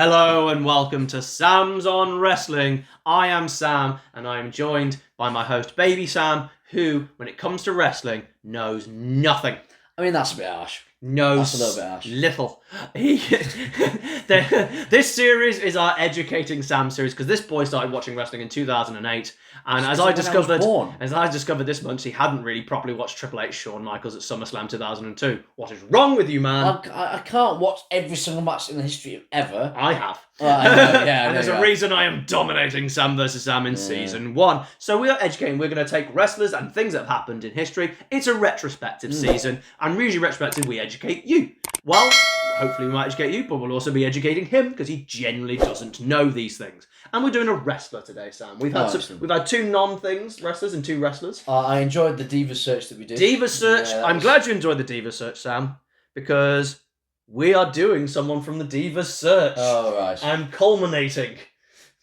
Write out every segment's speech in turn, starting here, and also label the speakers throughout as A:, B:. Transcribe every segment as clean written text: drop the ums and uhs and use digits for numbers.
A: Hello and welcome to Sam's on Wrestling. I am Sam and I am joined by my host Baby Sam, who, when it comes to wrestling, knows nothing.
B: I mean, that's a bit harsh.
A: Knows
B: That's a little bit harsh.
A: little. This series is our Educating Sam series because this boy started watching wrestling in 2008, and as I discovered this month, he hadn't really properly watched Triple H Shawn Michaels at SummerSlam 2002. What is wrong with you, man?
B: I can't watch every single match in the history of ever.
A: I have.
B: And
A: there's a reason I am dominating Sam vs. Sam in Season 1. So we are educating. We're going to take wrestlers and things that have happened in history. It's a retrospective season, and usually retrospective, we educate you. Well, hopefully we might educate you, but we'll also be educating him because he genuinely doesn't know these things. And we're doing a wrestler today, Sam. We've had two non-things, wrestlers and two wrestlers.
B: I enjoyed the Diva Search that we did.
A: Diva Search. Yeah, I'm glad you enjoyed the Diva Search, Sam, because we are doing someone from the Diva Search.
B: Oh, right.
A: I'm culminating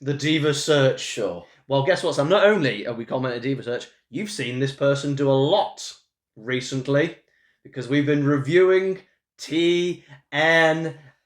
A: the Diva Search.
B: Sure.
A: Well, guess what, Sam? Not only are we culminating Diva Search, you've seen this person do a lot recently because we've been reviewing TNA.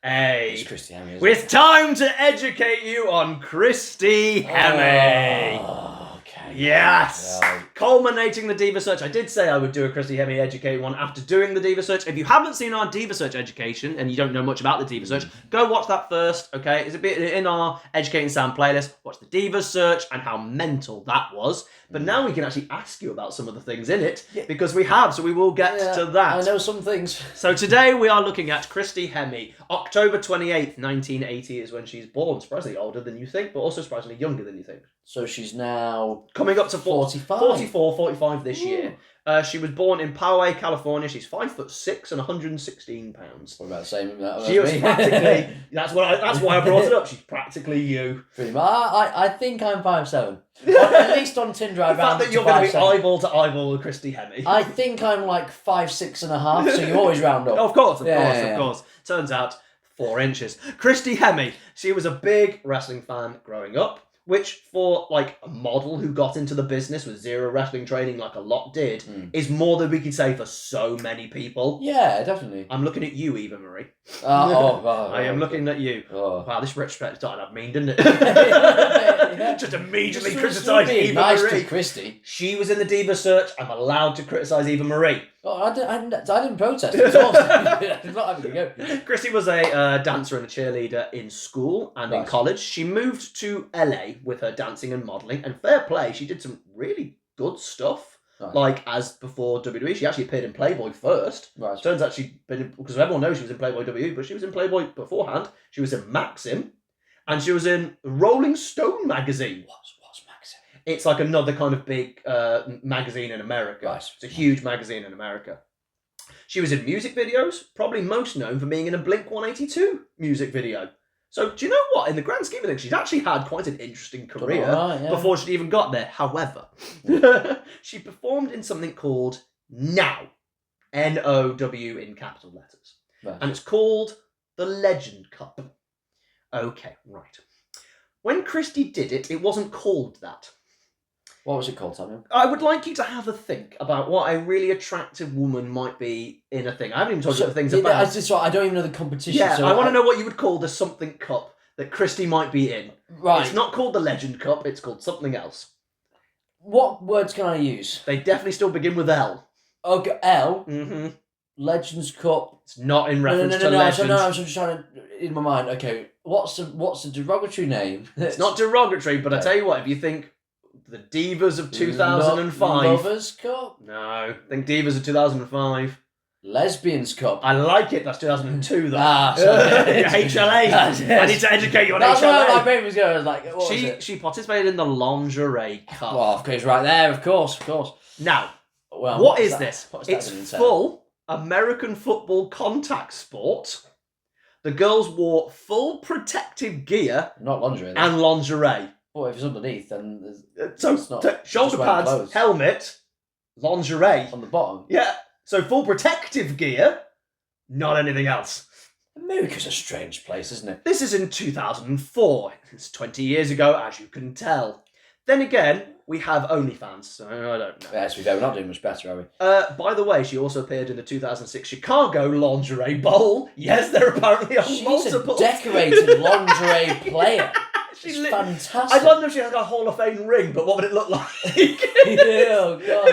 B: It's Christy Hemme,
A: It's time to educate you on Christy Hemme.
B: Oh, okay.
A: Yes.
B: Yeah.
A: Culminating the Diva Search. I did say I would do a Christy Hemme educate one after doing the Diva Search. If you haven't seen our Diva Search education and you don't know much about the Diva Search, go watch that first, okay? It's a bit in our Educating Sam playlist. Watch the Diva Search and how mental that was. But now we can actually ask you about some of the things in it because we have, so we will get to that.
B: I know some things.
A: So today we are looking at Christy Hemme. October 28th, 1980 is when she's born. Surprisingly older than you think, but also surprisingly younger than you think.
B: So she's now
A: coming up to
B: 45.
A: 44, 45 this year. She was born in Poway, California. She's 5'6" and 116 pounds.
B: What about the same?
A: She was practically. That's why I brought it up. She's practically you.
B: Pretty much. I think I'm 5'7". At least on Tinder, I
A: the fact that you're going to be eyeball to eyeball with Christy Hemme.
B: I think I'm like 5'6.5". So you always round up.
A: Of course. Turns out 4 inches. Christy Hemme. She was a big wrestling fan growing up, which for like a model who got into the business with zero wrestling training like a lot did, is more than we could say for so many people.
B: Yeah, definitely.
A: I'm looking at you, Eva Marie.
B: I
A: am looking at you.
B: Oh.
A: Wow, this retrospective started out mean, didn't it? Just immediately criticised Eva Marie.
B: To Christy.
A: She was in the Diva Search. I'm allowed to criticise Eva Marie.
B: Oh, I didn't protest. It was awesome. I'm not having a go.
A: Christy was a dancer and a cheerleader in school and in college. She moved to LA with her dancing and modelling, and fair play, she did some really good stuff.
B: Right.
A: Like, as before WWE, she actually appeared in Playboy first.
B: Right.
A: Turns out she'd been, because everyone knows she was in Playboy WWE, but she was in Playboy beforehand. She was in Maxim, and she was in Rolling Stone magazine.
B: What's Maxim?
A: It's like another kind of big magazine in America.
B: Right.
A: It's a huge magazine in America. She was in music videos, probably most known for being in a Blink-182 music video. So, do you know what? In the grand scheme of things, she's actually had quite an interesting career before she even got there. However, she performed in something called NOW. N-O-W in capital letters.
B: Right.
A: And it's called the Legend Cup. Okay, right. When Christy did it, it wasn't called that.
B: What was it called, Tommy?
A: I would like you to have a think about what a really attractive woman might be in a thing. I haven't even told you the things about.
B: I don't even know the competition.
A: Yeah,
B: so
A: I want to know what you would call the something cup that Christy might be in.
B: Right.
A: It's not called the Legend Cup, it's called something else.
B: What words can I use?
A: They definitely still begin with L.
B: Okay, L.
A: Mm-hmm.
B: Legends Cup.
A: It's not in reference to Legends.
B: I'm just trying to, in my mind, okay, what's the derogatory name?
A: It's not derogatory, but I tell you what, if you think the Divas of 2005.
B: Lovers Cup?
A: No, think Divas of 2005.
B: Lesbians Cup.
A: I like it, that's 2002 though.
B: Sorry.
A: HLA.
B: Yes.
A: I need to educate you on
B: That's
A: HLA.
B: where my brain was going. I was like, what was it?
A: She participated in the Lingerie Cup.
B: Well, of course, right there, of course.
A: Now,
B: well,
A: what is this?
B: What's that
A: It's
B: gonna entail?
A: full American football contact sport. The girls wore full protective gear
B: Not lingerie.
A: and lingerie.
B: Well, if it's underneath, then there's
A: So,
B: it's not
A: shoulder
B: just wearing
A: pads,
B: clothes.
A: helmet, lingerie.
B: On the bottom.
A: Yeah, so full protective gear, not anything else.
B: America's a strange place, isn't it?
A: This is in 2004. It's 20 years ago, as you can tell. Then again, we have OnlyFans, so I don't know.
B: Yes, we do. We're not doing much better, are we?
A: By the way, she also appeared in the 2006 Chicago Lingerie Bowl. Yes, they're apparently on
B: She's
A: multiple.
B: a decorated lingerie player. She's fantastic.
A: I don't know if she has a Hall of Fame ring, but what would it look like?
B: Oh, God.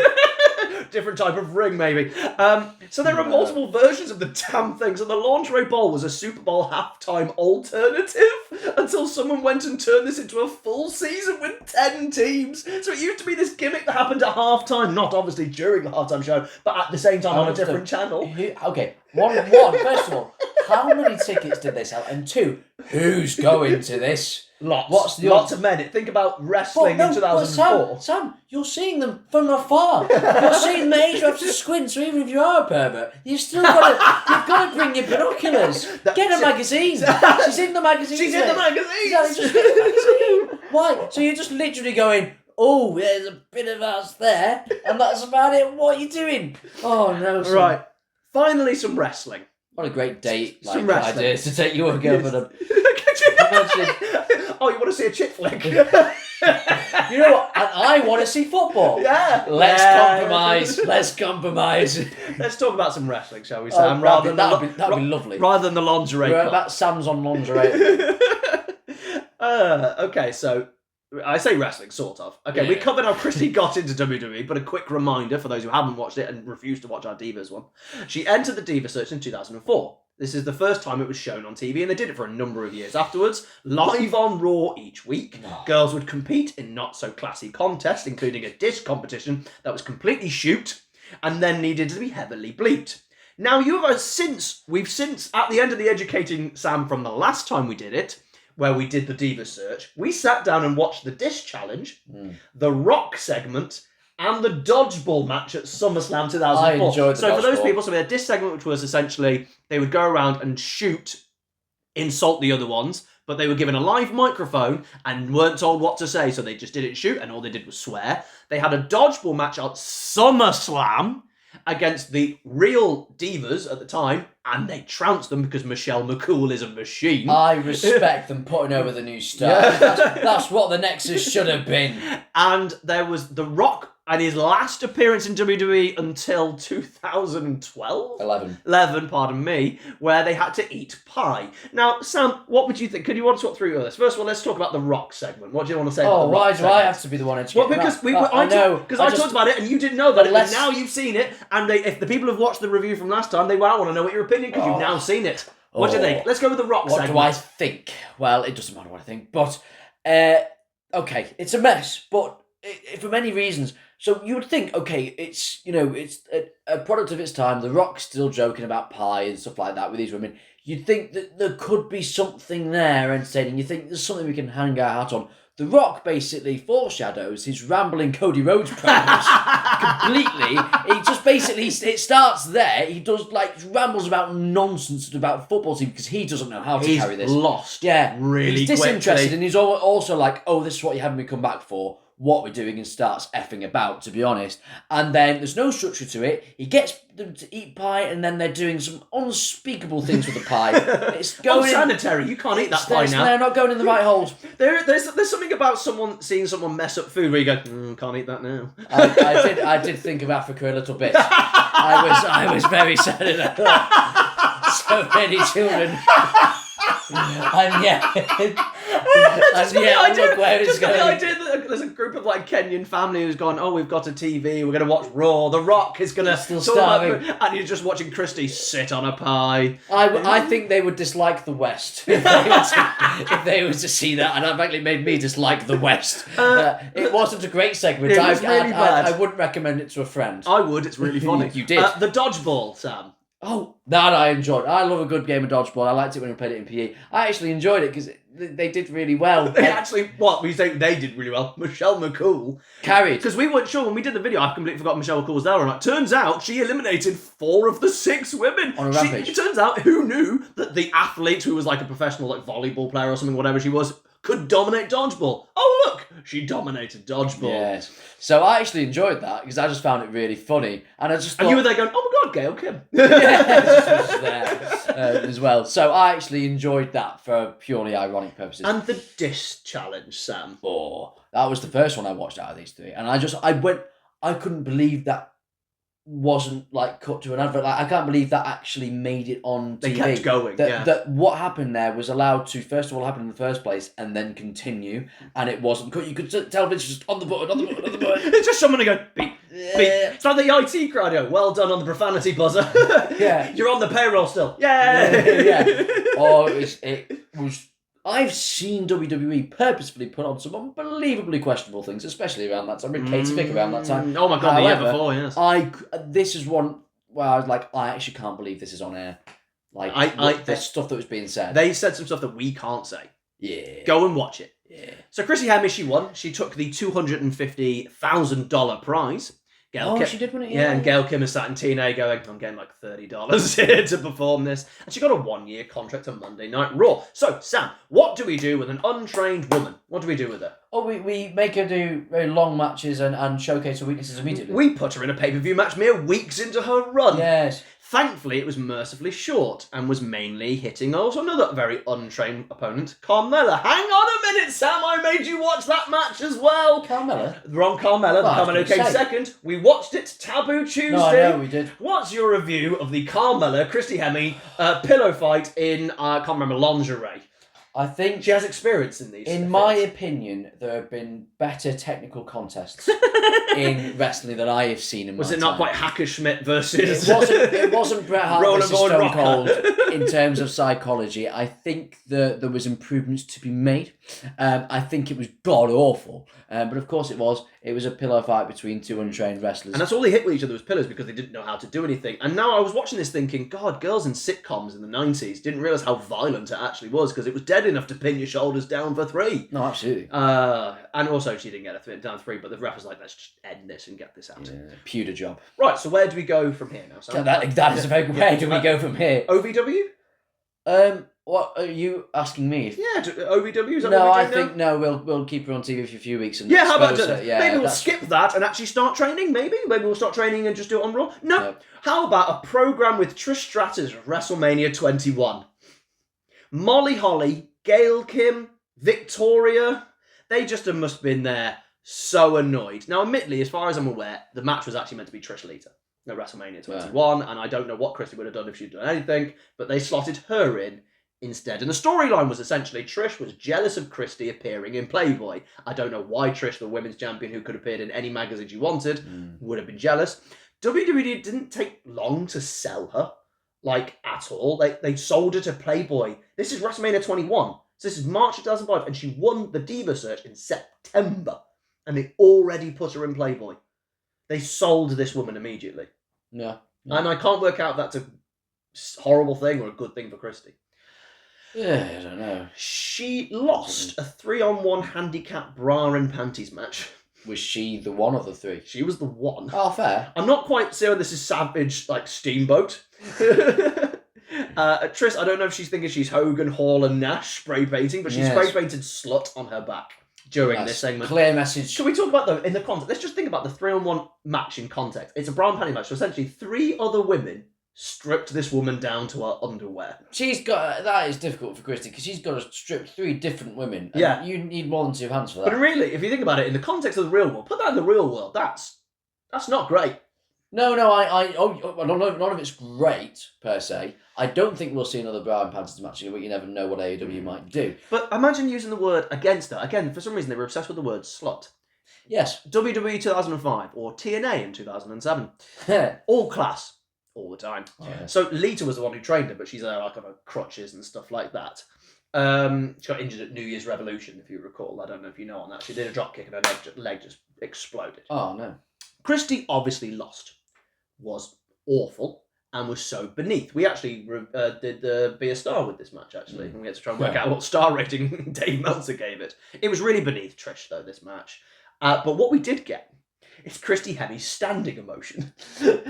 A: Different type of ring, maybe. So there are multiple versions of the damn thing. So the Lingerie Bowl was a Super Bowl halftime alternative until someone went and turned this into a full season with 10 teams. So it used to be this gimmick that happened at halftime, not obviously during the halftime show, but at the same time on a different channel.
B: Okay, one. First of all, how many tickets did they sell? And two, who's going to this?
A: Lots of men. Think about wrestling in 2004.
B: Sam, you're seeing them from afar. You're seeing them age up to squint, so even if you are a pervert, you've got to bring your binoculars. Get a magazine. She's in the magazine.
A: She's in the magazine.
B: Just get the magazine. Why? So you're just literally going, oh, there's a bit of us there, and that's about it. What are you doing? Oh, no, Sam.
A: Right. Finally, some wrestling.
B: What a great date
A: Some wrestling.
B: idea to take your girlfriend on.
A: Oh, you want to see a chick flick?
B: You know what? And I want to see football.
A: Yeah.
B: Let's compromise.
A: Let's talk about some wrestling, shall we, Sam? That'd
B: be lovely.
A: Rather than the lingerie.
B: That's Sam's on lingerie.
A: Okay, so I say wrestling, sort of. Okay, we covered how Christy got into WWE, but a quick reminder for those who haven't watched it and refused to watch our Divas one. She entered the Diva Search in 2004. This is the first time it was shown on TV, and they did it for a number of years afterwards, live on Raw each week. Girls would compete in not-so-classy contests, including a disc competition that was completely shoot, and then needed to be heavily bleeped. Now, we've since, at the end of the Educating Sam from the last time we did it, where we did the Diva Search, we sat down and watched the disc challenge, the Rock segment, and the dodgeball match at SummerSlam 2004.
B: I enjoyed the
A: So for those
B: dodgeball.
A: people, so we had this segment, which was essentially they would go around and insult the other ones, but they were given a live microphone and weren't told what to say, so they just didn't shoot, and all they did was swear. They had a dodgeball match at SummerSlam against the real divas at the time, and they trounced them because Michelle McCool is a machine.
B: I respect them putting over the new star.
A: Yeah.
B: That's what the Nexus should have been.
A: And there was The Rock and his last appearance in WWE until 2012? 11, pardon me, where they had to eat pie. Now, Sam, what would you think? Could you want to talk through this? First of all, let's talk about the Rock segment. What do you want to say about the Rock
B: why do
A: segment?
B: I have to be the one educated?
A: Well, because
B: I
A: talked about it and you didn't know about it, but now you've seen it, and if the people have watched the review from last time, they want to know what your opinion, because you've now seen it. What do you think? Let's go with the Rock segment.
B: What do I think? Well, it doesn't matter what I think, but okay, it's a mess, but for many reasons. So you would think, okay, it's a product of its time. The Rock's still joking about pie and stuff like that with these women. You'd think that there could be something there entertaining. You think there's something we can hang our hat on. The Rock basically foreshadows his rambling Cody Rhodes promos completely. He just basically, it starts there. He does rambles about nonsense about football team because he doesn't know how to carry this.
A: He's lost.
B: Yeah,
A: really
B: he's disinterested,
A: quickly.
B: and he's also like, "Oh, this is what you had me come back for. What we're doing," and starts effing about, to be honest. And then there's no structure to it. He gets them to eat pie, and then they're doing some unspeakable things with the pie. It's going
A: unsanitary. You can't eat that pie now.
B: They're not going in the right holes.
A: There's something about seeing someone mess up food where you go, can't eat that now.
B: I did think of Africa a little bit. I was very sad at that. So many children. And look where it's going.
A: The idea that there's a group of Kenyan family who's gone, we've got a TV, we're going to watch Raw, The Rock is going to
B: still starving,
A: and you're just watching Christy sit on a pie.
B: I think they would dislike the West if they were to see that, and that frankly made me dislike the West. It wasn't a great segment.
A: It was really bad.
B: I wouldn't recommend it to a friend.
A: I would. It's really funny.
B: You did.
A: The dodgeball, Sam.
B: Oh, that I enjoyed. I love a good game of dodgeball. I liked it when we played it in PE. I actually enjoyed it because they did really well.
A: We say they did really well. Michelle McCool
B: carried.
A: Because we weren't sure when we did the video. I completely forgot Michelle McCool was there or not. Turns out she eliminated 4 of the 6 women.
B: On a rampage.
A: It turns out, who knew that the athlete who was a professional volleyball player or something, whatever she was, could dominate dodgeball. Oh, look, she dominated dodgeball.
B: Yes. So I actually enjoyed that because I just found it really funny. And I just thought...
A: And you were there going, oh my God, Gail Kim.
B: Yeah, she was there as well. So I actually enjoyed that for purely ironic purposes.
A: And the disc challenge, Sam.
B: Oh, that was the first one I watched out of these three, and I couldn't believe that wasn't like cut to an advert. Like, I can't believe that actually made it on TV.
A: They kept going.
B: That what happened there was allowed to first of all happen in the first place and then continue, and it wasn't. You could tell it's just on the button.
A: It's just someone going beep.
B: Yeah.
A: Beep. It's like the IT crowd go, well done on the profanity buzzer.
B: Yeah.
A: You're on the payroll still. Yay!
B: Yeah. Oh, it was. I've seen WWE purposefully put on some unbelievably questionable things, especially around that time. Katie Vick around that time.
A: Oh my God, the year before, yes.
B: This is one where I was like, I actually can't believe this is on air. Like, the stuff that was being said.
A: They said some stuff that we can't say.
B: Yeah.
A: Go and watch it.
B: Yeah.
A: So Christy Hemme, she won. She took the $250,000 prize.
B: She did win it,
A: yeah. And Gail Kim is sat in TNA going, I'm getting like $30 here to perform this. And she got a 1-year contract on Monday Night Raw. So, Sam, what do we do with an untrained woman? What do we do with her?
B: Oh, we make her do very long matches and showcase her weaknesses immediately.
A: We put her in a pay-per-view match mere weeks into her run.
B: Yes.
A: Thankfully, it was mercifully short and was mainly hitting also another very untrained opponent, Carmella. Hang on a minute, Sam, I made you watch that match as well.
B: Carmella?
A: Wrong Carmella.
B: Well,
A: Carmella came second. We watched it, Taboo Tuesday.
B: No, I know, we did.
A: What's your review of the Carmella, Christy Hemme pillow fight in, I can't remember, lingerie?
B: I think
A: she has experience in these.
B: In my opinion, there have been better technical contests in wrestling than I have seen in my time.
A: Was it not quite Hackerschmidt versus...
B: It wasn't Bret Hart versus Stone
A: Rocker.
B: Cold in terms of psychology. I think there was improvements to be made. I think it was god-awful. But of course it was. It was a pillow fight between two untrained wrestlers.
A: And that's all they hit with each other was pillows because they didn't know how to do anything. And now I was watching this thinking, God, girls in sitcoms in the 90s didn't realise how violent it actually was because it was dead enough to pin your shoulders down for 3.
B: No, absolutely.
A: And also she didn't get it down 3, but the ref was like, let's just end this and get this out.
B: Yeah, pewter job.
A: Right, so where do we go from here now? So
B: that is a very good way. Do we go from here?
A: OVW?
B: What are you asking me?
A: Yeah, OVW, is that
B: no,
A: what
B: I
A: we're
B: think no. We'll keep her on TV for a few weeks and
A: yeah. How about
B: her. Yeah,
A: maybe we'll skip that and actually start training. Maybe we'll start training and just do it on Raw. No. How about a program with Trish Stratus of WrestleMania 21? Molly Holly, Gail Kim, Victoria. They just must have been there so annoyed. Now, admittedly, as far as I'm aware, the match was actually meant to be Trish Lita at WrestleMania 21, and I don't know what Christy would have done if she'd done anything, but they slotted her in instead. And the storyline was essentially Trish was jealous of Christy appearing in Playboy. I don't know why Trish, the women's champion who could have appeared in any magazine she wanted, would have been jealous. WWE didn't take long to sell her, like, at all. They sold her to Playboy. This is WrestleMania 21. So this is March 2005, and she won the Diva Search in September. And they already put her in Playboy. They sold this woman immediately.
B: Yeah.
A: And I can't work out if that's a horrible thing or a good thing for Christy.
B: Yeah, I don't know.
A: She lost a 3-on-1 handicap bra and panties match.
B: Was she the one of the three?
A: She was the one.
B: Oh, fair.
A: I'm not quite certain this is Savage, like, Steamboat. Trish, I don't know if she's thinking she's Hogan, Hall and Nash spray painting, but she spray painted slut on her back during this segment.
B: Clear message.
A: Can we talk about, though, in the context? Let's just think about the 3-on-1 match in context. It's a bra and panty match, so essentially 3 other women stripped this woman down to her underwear.
B: That is difficult for Christy because she's got to strip 3 different women. And
A: yeah.
B: You need more than 2 hands for that.
A: But really, if you think about it, in the context of the real world, put that in the real world, that's not great.
B: No, none of it's great, per se. I don't think we'll see another bra and panties match, but you never know what AEW might do.
A: But imagine using the word against her. Again, for some reason, they were obsessed with the word slut.
B: Yes.
A: WWE 2005 or TNA in 2007. All class. All the time.
B: Oh, yeah.
A: So Lita was the one who trained her, but she's like on her crutches and stuff like that. She got injured at New Year's Revolution, if you recall. I don't know if you know on that. She did a drop kick and her leg just exploded.
B: Oh, no.
A: Christy obviously lost. Was awful and was so beneath. We actually did Be a Star with this match, actually. And we had to try and work out what star rating Dave Meltzer gave it. It was really beneath Trish, though, this match. But what we did get is Christy Hemme's standing emotion.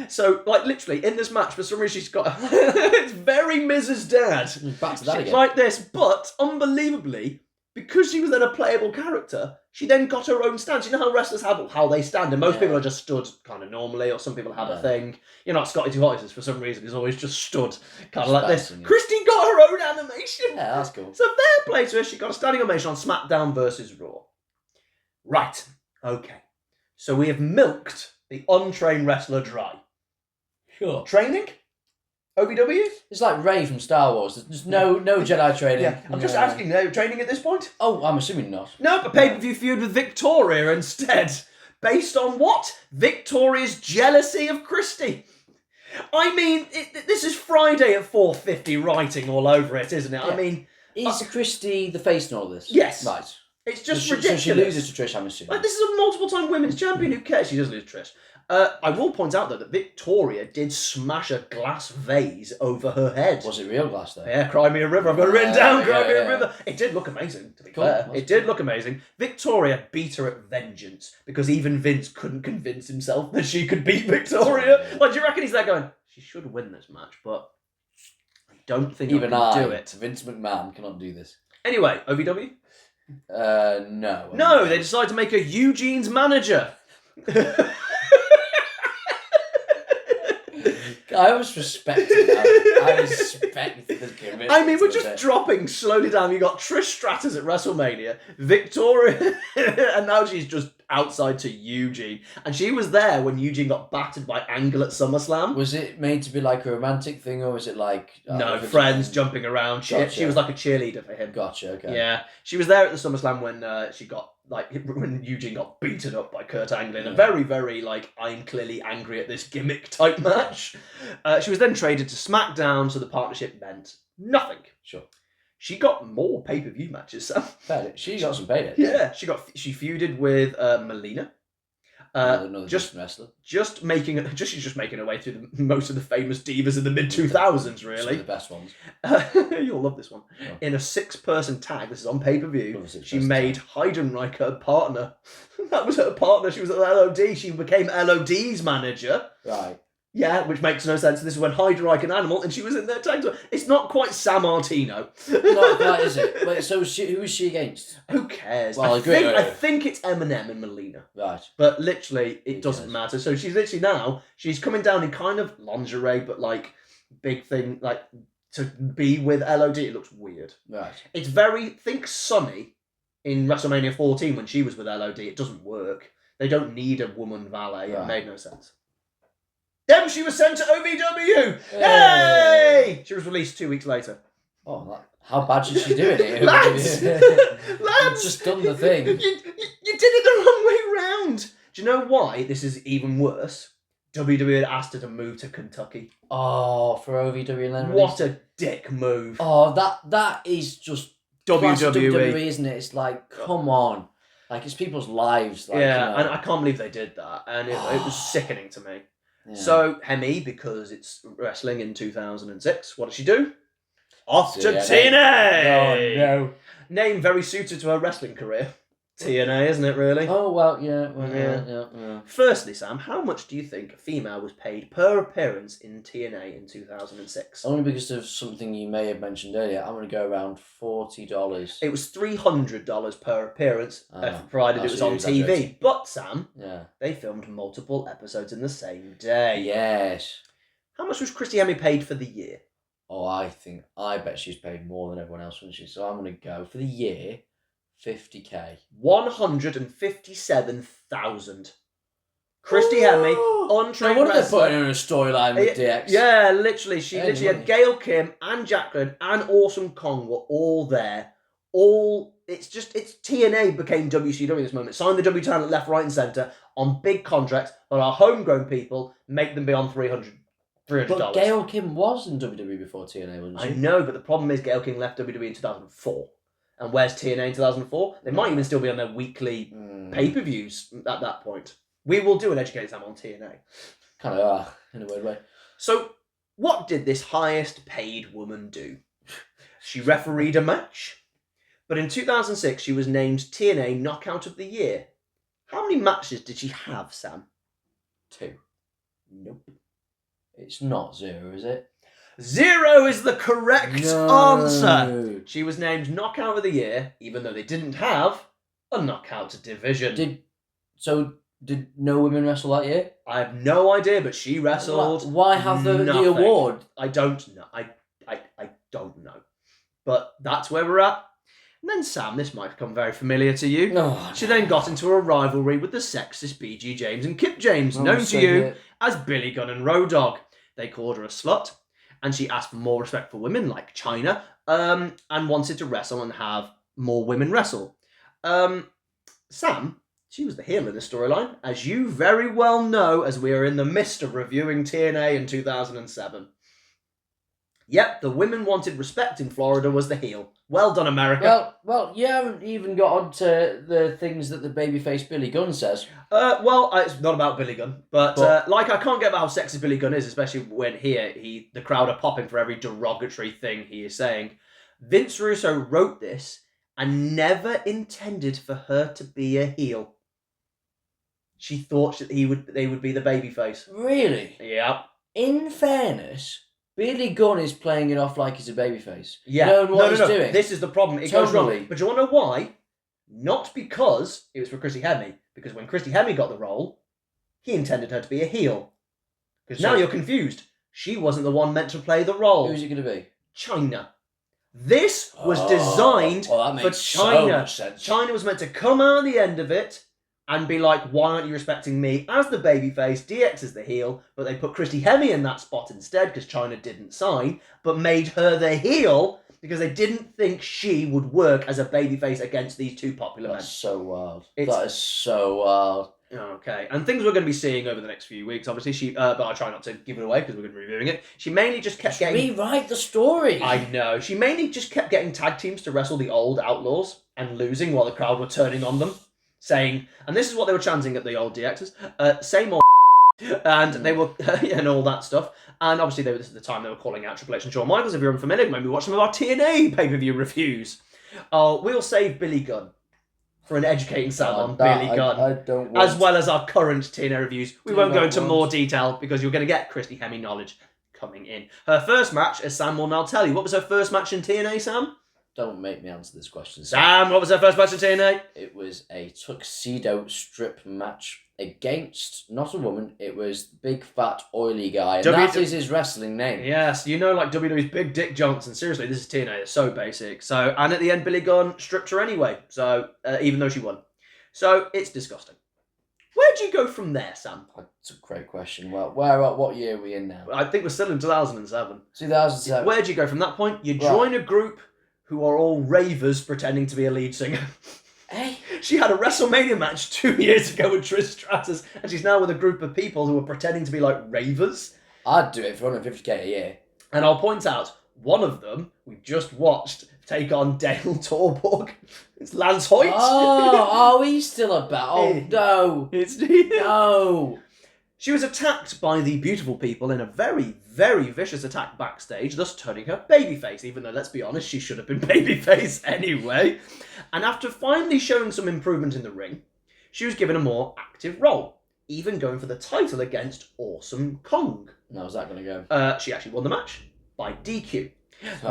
A: So, like, literally, in this match, for some reason, she's got... it's very Mrs. Dad.
B: Back to that
A: She's
B: again.
A: like this, but, unbelievably, because she was then a playable character, she then got her own stance. You know how wrestlers have how they stand, and most people are just stood kind of normally, or some people have a thing. You know, like Scotty 2 Hotties, for some reason, is always just stood kind of like this. Christy got her own animation.
B: Yeah, that's cool.
A: So fair play to her. She got a standing ovation on SmackDown versus Raw. Right. Okay. So we have milked the untrained wrestler dry.
B: Sure.
A: Training? OVW?
B: It's like Rey from Star Wars. There's no Jedi training.
A: Yeah, I'm just asking, no training at this point?
B: Oh, I'm assuming not.
A: No, but pay-per-view feud with Victoria instead. Based on what? Victoria's jealousy of Christy. I mean, this is Friday at 4:50 writing all over it, isn't it? Yeah. I mean...
B: Is Christy the face in all this?
A: Yes.
B: Right.
A: It's just ridiculous.
B: So she loses to Trish, I'm assuming.
A: Like, this is a multiple-time women's champion. Who cares? She does lose to Trish. I will point out, though, that Victoria did smash a glass vase over her head.
B: Was it real glass, though?
A: Yeah, Cry Me a River. I've got it written down. Cry Me a River. It did look amazing, to be fair. It did look amazing. Victoria beat her at vengeance because even Vince couldn't convince himself that she could beat Victoria. Like, do you reckon he's there going, she should win this match, but I don't think
B: even
A: I can do it.
B: Vince McMahon, cannot do this.
A: Anyway, OVW?
B: No.
A: No, they decided to make her Eugene's manager.
B: I was respecting that. I respect the gimmick.
A: I mean, we're just dropping slowly down. You got Trish Stratus at WrestleMania, Victoria, and now she's just outside to Eugene. And she was there when Eugene got battered by Angle at SummerSlam.
B: Was it made to be like a romantic thing, or was it like...
A: no, friends jumping around. She was like a cheerleader for him.
B: Gotcha, okay.
A: Yeah. She was there at the SummerSlam when she got... when Eugene got beaten up by Kurt Angle in a very, very, I'm clearly angry at this gimmick type match. She was then traded to SmackDown, so the partnership meant nothing.
B: Sure.
A: She got more pay-per-view matches, Sam.
B: She got some payday.
A: Yeah, she feuded with Melina.
B: Another wrestler.
A: She's just making her way through most of the famous divas in the mid-2000s, really.
B: Some of the best ones.
A: You'll love this one. Oh. In a 6-person tag, this is on pay-per-view, she made Heidenreich her partner. That was her partner. She was at LOD. She became LOD's manager.
B: Right.
A: Yeah, which makes no sense. This is when Heidenreich and Animal, and she was in their tag. It's not quite San Martino.
B: Not quite, is it? Wait, so who is she against?
A: Who cares?
B: Well,
A: I think it's Eminem and Melina.
B: Right.
A: But literally, it doesn't matter. So she's literally she's coming down in kind of lingerie, but big thing, to be with LOD. It looks weird.
B: Right.
A: It's think Sunny in WrestleMania 14 when she was with LOD. It doesn't work. They don't need a woman valet. Right. It made no sense. Then she was sent to OVW. Hey! She was released 2 weeks later.
B: Oh, how bad should she do it?
A: Lads!
B: Lads! Just done the thing.
A: You did it the wrong way round. Do you know why this is even worse? WWE had asked her to move to Kentucky.
B: Oh, for OVW and then
A: what a dick move.
B: Oh, that is just WWE, isn't it? It's like, come on. It's people's lives.
A: And I can't believe they did that. And it was sickening to me. Yeah. So, Hemme, because it's wrestling in 2006, what does she do? Off to TNA!
B: Oh, no.
A: Name very suited to her wrestling career. TNA, isn't it, really?
B: Oh, well, yeah.
A: Firstly, Sam, how much do you think a female was paid per appearance in TNA in 2006?
B: Only because of something you may have mentioned earlier. I'm going to go around $40.
A: It was $300 per appearance, provided it was on TV. But, Sam, they filmed multiple episodes in the same day.
B: Yes.
A: How much was Christy Hemme paid for the year?
B: Oh, I bet she's paid more than everyone else, wasn't she? So I'm going to go for the year... $50,000. 157,000. Christy Hemme, untrained wrestler. What are they putting in a storyline with DX?
A: Yeah, literally. She had Gail Kim and Jacqueline and Awesome Kong were all there. It's TNA became WCW at this moment. Signed the W talent left, right, and centre on big contracts, but our homegrown people make them be on $300.
B: But Gail Kim was in WWE before TNA, wasn't she?
A: I know, but the problem is Gail Kim left WWE in 2004. And where's TNA in 2004? They might even still be on their weekly pay-per-views at that point. We will do an Educated Sam on TNA.
B: Kind of in a weird way.
A: So, what did this highest paid woman do? She refereed a match. But in 2006, she was named TNA Knockout of the Year. How many matches did she have, Sam?
B: 2.
A: Nope.
B: It's not 0, is it?
A: 0 is the correct
B: No.
A: answer. She was named Knockout of the Year, even though they didn't have a Knockout division.
B: Did no women wrestle that year?
A: I have no idea, but she wrestled.
B: Why have the award?
A: I don't know. I don't know. But that's where we're at. And then Sam, this might become very familiar to you.
B: No.
A: She then got into a rivalry with the sexist BG James and Kip James, known to you as Billy Gunn and Road Dogg. They called her a slut, and she asked for more respect for women like China, and wanted to wrestle and have more women wrestle. Sam, she was the heel in the storyline, as you very well know, as we are in the midst of reviewing TNA in 2007. Yep, the women wanted respect in Florida was the heel. Well done, America.
B: Well, you haven't even got onto the things that the babyface Billy Gunn says.
A: It's not about Billy Gunn, but I can't get about how sexy Billy Gunn is, especially when the crowd are popping for every derogatory thing he is saying. Vince Russo wrote this and never intended for her to be a heel. She thought that they would be the babyface.
B: Really?
A: Yeah.
B: In fairness, Billy Gunn is playing it off like he's a babyface.
A: Yeah.
B: Knowing what he's doing.
A: This is the problem. It goes wrong. But you want to know why? Not because it was for Christy Hemme. Because when Christy Hemme got the role, he intended her to be a heel. Because now you're confused. She wasn't the one meant to play the role.
B: Who's it going to be?
A: China. This was designed for China.
B: So much sense.
A: China was meant to come out the end of it and be like, why aren't you respecting me as the babyface, DX as the heel, but they put Christy Hemme in that spot instead because China didn't sign, but made her the heel because they didn't think she would work as a babyface against these two popular men.
B: That's so wild. That is so wild.
A: Okay, and things we're going to be seeing over the next few weeks, obviously, but I try not to give it away because we're going to be reviewing it. She mainly just kept getting...
B: Rewrite the story.
A: I know. She mainly just kept getting tag teams to wrestle the old Outlaws and losing while the crowd were turning on them, saying, and this is what they were chanting at the old DXs, same old and they were, and all that stuff. And obviously, this is the time they were calling out Triple H and Shawn Michaels. If you're unfamiliar, maybe watch some of our TNA pay-per-view reviews. We'll save Billy Gunn for an educating Sam on Billy Gunn.
B: I don't want...
A: As well as our current TNA reviews. We won't go into more detail because you're going to get Christy Hemme knowledge coming in. Her first match, as Sam will now tell you. What was her first match in TNA, Sam?
B: Don't make me answer this question.
A: Sam, what was her first match in TNA?
B: It was a tuxedo strip match against, not a woman, it was big fat oily guy. And that is his wrestling name.
A: Yes, you know, like WWE's Big Dick Johnson. Seriously, this is TNA. It's so basic. So, and at the end, Billy Gunn stripped her anyway. So, even though she won. So, it's disgusting. Where'd you go from there, Sam?
B: That's a great question. Well, what year are we in now?
A: I think we're still in 2007.
B: 2007.
A: Where'd you go from that point? You join a group who are all ravers pretending to be a lead singer.
B: Hey.
A: She had a WrestleMania match 2 years ago with Trish Stratus, and she's now with a group of people who are pretending to be like ravers.
B: I'd do it for 150k a year.
A: And I'll point out, one of them we just watched take on Dale Torborg. It's Lance Hoyt.
B: Oh, he's still about. Oh, no. No.
A: She was attacked by the beautiful people in a very, very vicious attack backstage, thus turning her babyface, even though, let's be honest, she should have been babyface anyway. And after finally showing some improvement in the ring, she was given a more active role, even going for the title against Awesome Kong.
B: How's that going to go?
A: She actually won the match by DQ.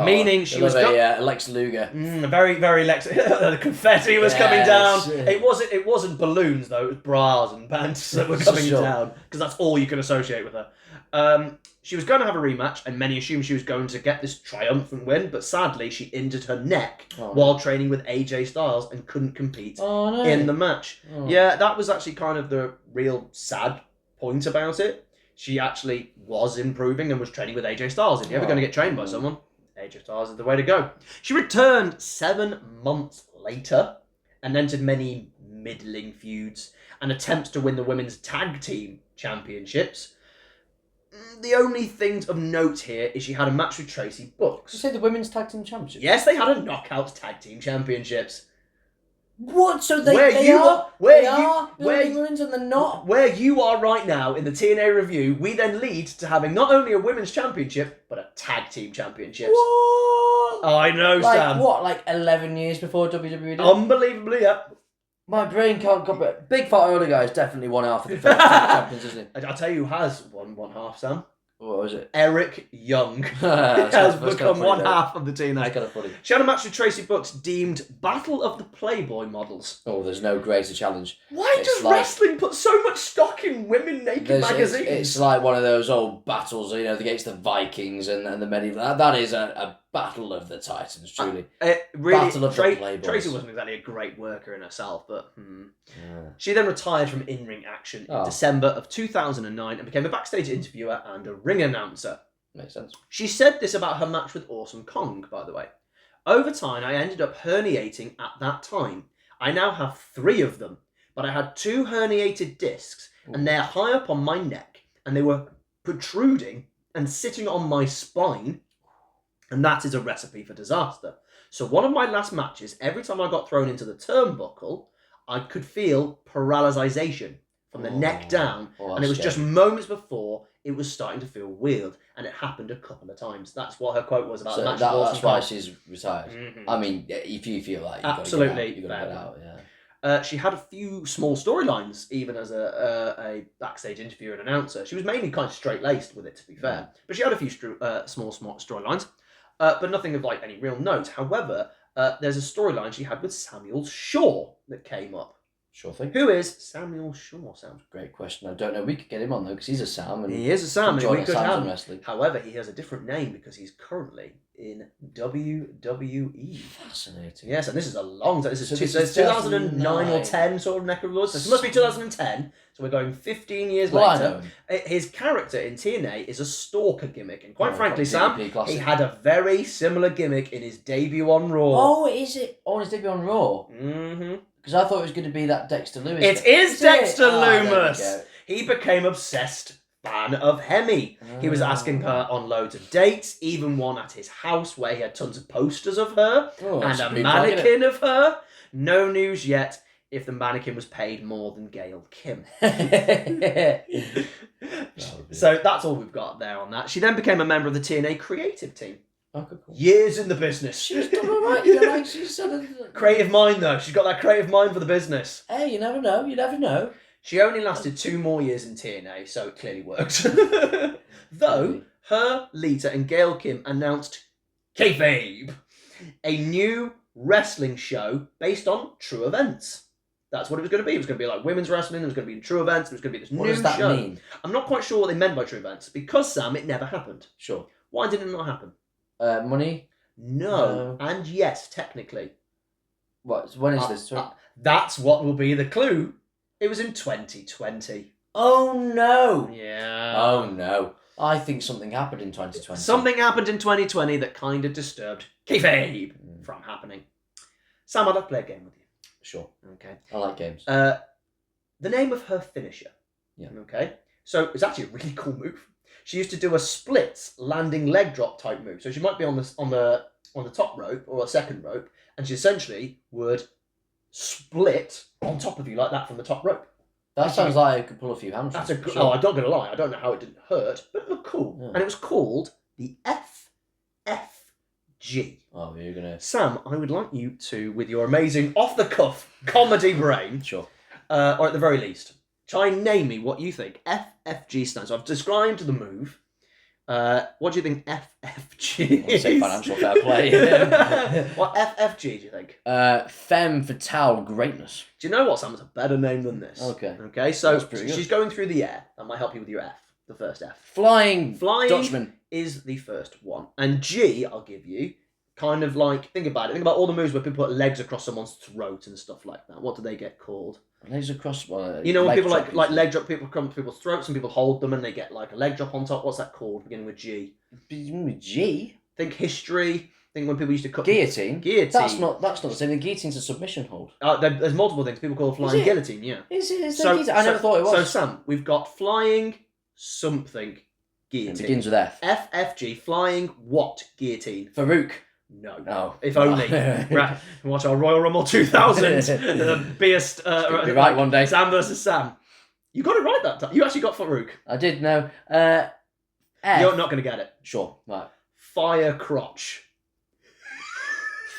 A: Meaning she was
B: Lex Luger.
A: Very, very Lex. The confetti was coming down. It wasn't balloons though. It was bras and pants that were coming down because that's all you can associate with her. She was going to have a rematch, and many assumed she was going to get this triumphant win. But sadly, she injured her neck while training with AJ Styles and couldn't compete in the match. Yeah, that was actually kind of the real sad point about it. She actually was improving and was training with AJ Styles. If you're ever going to get trained by someone, AJ Styles is the way to go. She returned 7 months later and entered many middling feuds and attempts to win the women's tag team championships. The only thing of note here is she had a match with Tracy Brooks.
B: Did you say the women's tag team championship?
A: Yes, they had a knockout tag team championships.
B: What? So they are women's and they're not?
A: Where you are right now in the TNA review, we then lead to having not only a women's championship, but a tag team championship.
B: What?
A: I know, Sam.
B: What, like 11 years before WWE did?
A: Unbelievably, yeah.
B: My brain can't copy it. Big fat older guy is definitely one half of the first tag champions, isn't he?
A: I'll tell you who has won one half, Sam.
B: What was it?
A: Eric Young
B: That's
A: has
B: kinda
A: become
B: funny,
A: one
B: though.
A: half of the TNA.
B: That's kind of funny.
A: She had a match with Tracy Brooks deemed Battle of the Playboy Models.
B: Oh, there's no greater challenge.
A: Why
B: It's
A: does
B: like-
A: wrestling put so much stock in women naked magazines?
B: It's like one of those old battles, against the Vikings and the medieval. That is a battle of the Titans, truly.
A: Really,
B: Battle of the Playboys.
A: Tracy wasn't exactly a great worker in herself, but
B: Yeah.
A: She then retired from in-ring action in December of 2009 and became a backstage interviewer and a ring announcer.
B: Makes sense.
A: She said this about her match with Awesome Kong, by the way. Over time, I ended up herniating at that time. I now have 3 of them, but I had 2 herniated discs, and they're high up on my neck, and they were protruding and sitting on my spine, and that is a recipe for disaster. So one of my last matches, every time I got thrown into the turnbuckle, I could feel paralyzation from the neck down, and it was just moments before it was starting to feel weird, and it happened a couple of times. That's what her quote was about the match.
B: That's why she's retired.
A: Mm-hmm.
B: I mean, if you feel like
A: absolutely,
B: you got to get out.
A: She had a few small storylines, even as a backstage interviewer and announcer. She was mainly kind of straight-laced with it, to be fair. But she had a few small storylines, but nothing of any real note. However, there's a storyline she had with Samuel Shaw that came up.
B: Sure thing.
A: Who is Samuel Shaw, Sam?
B: Great question. I don't know. We could get him on, though, because he's a Sam. And
A: he is a Sam, and we could have
B: wrestling.
A: However, he has a different name because he's currently in WWE.
B: Fascinating.
A: Yes, and this is a long time. This is,
B: This is
A: 2009 or 10 sort of neck of the woods. This must be 2010, so we're going 15 years
B: Well,
A: later.
B: I know him.
A: His character in TNA is a stalker gimmick, and quite frankly, Sam,
B: classic.
A: he had a very similar gimmick in his debut on Raw.
B: Oh, is it? Oh, his debut on Raw?
A: Mm-hmm.
B: Because I thought it was going to be that Dexter Loomis.
A: It is Dexter
B: there we
A: Loomis!
B: go.
A: He became obsessed fan of Hemme. He was asking her on loads of dates, even one at his house where he had tons of posters of her and a mannequin of her. No news yet if the mannequin was paid more than Gail Kim. So that's all we've got there on that. She then became a member of the TNA creative team.
B: Okay, cool.
A: Years in the business.
B: She's done all right. She's sort of...
A: Creative mind, though. She's got that creative mind for the business.
B: Hey, you never know. You never know.
A: She only lasted 2 more years in TNA, so it clearly worked. Though, her, Lita, and Gail Kim announced Kayfabe, a new wrestling show based on true events. That's what it was going to be. It was going to be like women's wrestling. There was going to be true events. There was going to be this new show.
B: What does that mean?
A: I'm not quite sure what they meant by true events because, Sam, it never happened.
B: Sure.
A: Why did it not happen?
B: Money?
A: No. And yes, technically.
B: What? When is this?
A: That's what will be the clue. It was in 2020.
B: Oh, no.
A: Yeah.
B: Oh, no. I think something happened in 2020.
A: Something happened in 2020 that kind of disturbed kayfabe from happening. Sam, I'd like to play a game with you.
B: Sure.
A: Okay.
B: I like games.
A: The name of her finisher.
B: Yeah.
A: Okay. So it's actually a really cool move. She used to do a splits landing leg drop type move. So she might be on the top rope or a second rope, and she essentially would split on top of you like that from the top rope.
B: That sounds like I could pull a few hamstrings.
A: That's a Oh, I'm not going to lie. I don't know how it didn't hurt, but it looked cool. Yeah. And it was called the FFG.
B: Oh, you're going to...
A: Sam, I would like you to, with your amazing off-the-cuff comedy brain,
B: Sure.
A: Or at the very least, try and name me what you think FFG stands for. I've described the move. What do you think FFG is?
B: Say financial fair play.
A: What FFG do you think?
B: Femme Fatale Greatness.
A: Do you know what, Sam? It's a better name than this. Okay, so she's going through the air. That might help you with your F, the first F.
B: Flying Dutchman
A: is the first one. And G, I'll give you, kind of like, think about it. Think about all the moves where people put legs across someone's throat and stuff like that. What do they get called?
B: Legs across...
A: you know when people like leg drop people come to people's throats and people hold them and they get like a leg drop on top. What's that called? Beginning with G.
B: Beginning with G?
A: Think history. Think when people used to cut...
B: Guillotine?
A: Guillotine.
B: That's not the same. The guillotine's a submission hold.
A: There's multiple things people call flying guillotine, yeah.
B: Is it? I never thought it was.
A: So Sam, we've got flying something guillotine.
B: It begins with F.
A: FFG, flying what guillotine?
B: Farouk.
A: No.
B: Oh.
A: If only. Right. Watch our Royal Rumble 2000. The biggest...
B: be right one day.
A: Sam versus Sam. You got it right that time. You actually got Farouk.
B: I did know.
A: F. You're not going to get it.
B: Sure. Right.
A: Fire crotch.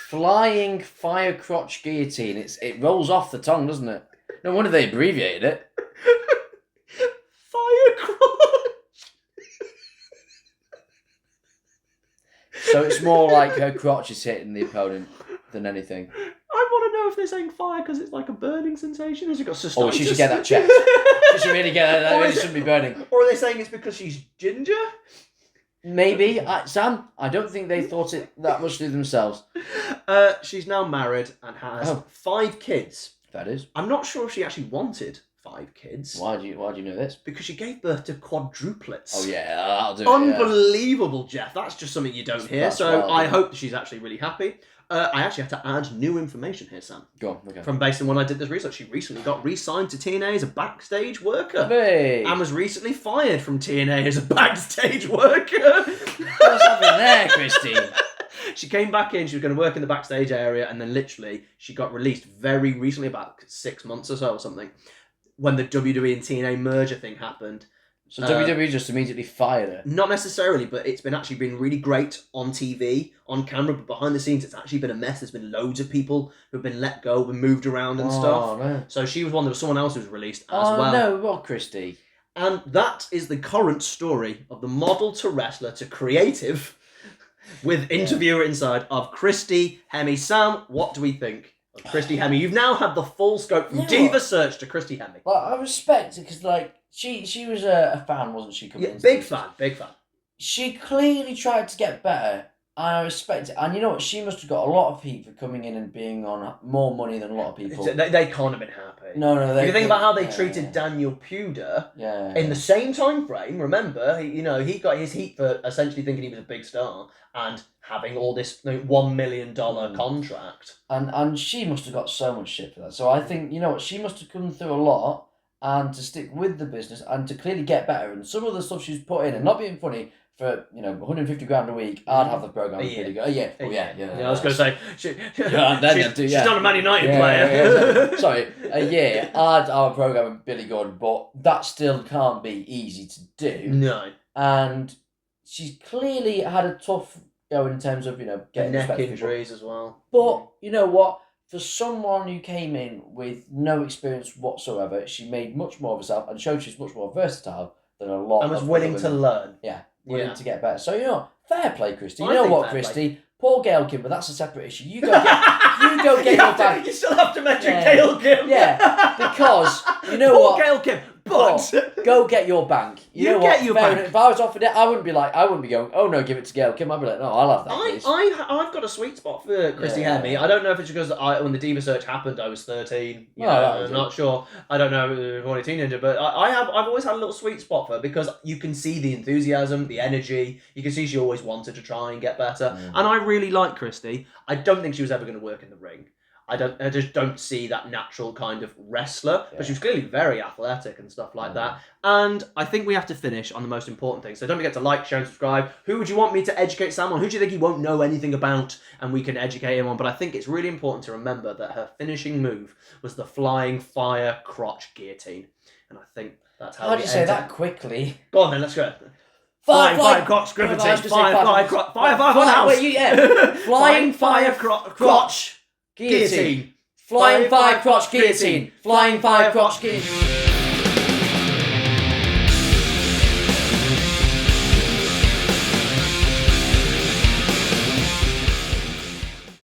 B: Flying fire crotch guillotine. It rolls off the tongue, doesn't it? No wonder they abbreviated it.
A: Fire crotch.
B: So it's more like her crotch is hitting the opponent than anything.
A: I want to know if they're saying fire because it's like a burning sensation. Has it got cystitis?
B: Oh, she should get that checked. She should really get that. That really shouldn't be burning.
A: Or are they saying it's because she's ginger?
B: Maybe. Sam, I don't think they thought it that much through themselves.
A: She's now married and has 5 kids.
B: That is.
A: I'm not sure if she actually wanted 5 kids.
B: Why do you know this?
A: Because she gave birth to quadruplets.
B: Oh yeah, that'll do it.
A: Unbelievable, Jeff. That's just something you don't hear.
B: That's
A: So
B: wild,
A: I hope that she's actually really happy. I actually have to add new information here, Sam.
B: Go on, okay.
A: From based on when I did this research, she recently got re-signed to TNA as a backstage worker.
B: Hey.
A: And was recently fired from TNA as a backstage worker.
B: What's happening there, Christy?
A: She came back in, she was going to work in the backstage area, and then literally she got released very recently, about 6 months or so or something, when the WWE and TNA merger thing happened.
B: So WWE just immediately fired her?
A: Not necessarily, but it's actually been really great on TV, on camera, but behind the scenes it's actually been a mess. There's been loads of people who've been let go and moved around and stuff.
B: Man.
A: So she was one, there was someone else who was released as well.
B: Oh no, what, Christy?
A: And that is the current story of the model to wrestler to creative with interviewer inside of Christy Hemme. Sam, what do we think of Christy Hemme? You've now had the full scope from Diva Search to Christy Hemme.
B: Well, I respect it because, like, she was a fan, wasn't she? Coming into
A: Big
B: this?
A: fan, big fan.
B: She clearly tried to get better, and I respect it. And you know what? She must have got a lot of heat for coming in and being on more money than a lot of people.
A: They can't have been happy.
B: No.
A: If you think about how they treated Daniel Puder in the same time frame, remember, he got his heat for essentially thinking he was a big star and having all this $1 million contract.
B: And she must have got so much shit for that. So I think, you know what? She must have come through a lot, and to stick with the business and to clearly get better. And some of the stuff she's put in, and not being funny, for 150 grand a week, I'd have the program really good. Yeah, I was
A: going to say she's not a Man United
B: player.
A: Yeah.
B: Sorry, I'd have a program with Billy Gordon, but that still can't be easy to do.
A: No,
B: and she's clearly had a tough go in terms of getting
A: neck injuries as well.
B: But you know what? For someone who came in with no experience whatsoever, she made much more of herself and showed she's much more versatile than a lot.
A: And was willing to learn.
B: Yeah. Willing to get better. So, fair play, Christy. You know what, Christy? Poor Gail Kim, but that's a separate issue. You go get your bag.
A: You still have to mention Gail Kim.
B: Yeah, because, you know
A: Poor
B: what?
A: Gail Kim, but...
B: Go get your bank. You know
A: get
B: what?
A: your bank.
B: If I was offered it, I wouldn't be going, oh no, give it to Gail Kim. I'd be like, no, I'll have that, please.
A: I've got a sweet spot for Christy Hemme. I don't know if it's because when the Diva Search happened, I was 13. I'm not sure. I don't know if I'm a teenager, but I've always had a little sweet spot for her because you can see the enthusiasm, the energy. You can see she always wanted to try and get better. And I really like Christy. I don't think she was ever going to work in the ring. I just don't see that natural kind of wrestler, but she was clearly very athletic and stuff like that. And I think we have to finish on the most important thing. So don't forget to like, share, and subscribe. Who would you want me to educate Sam on? Who do you think he won't know anything about and we can educate him on? But I think it's really important to remember that her finishing move was the flying fire crotch guillotine. And I think that's how.
B: How do you say that quickly?
A: Go on then, let's go.
B: Flying
A: crotch guillotine. Fire
B: Flying fire crotch guillotine. Flying fire crotch guillotine. Flying fire crotch guillotine.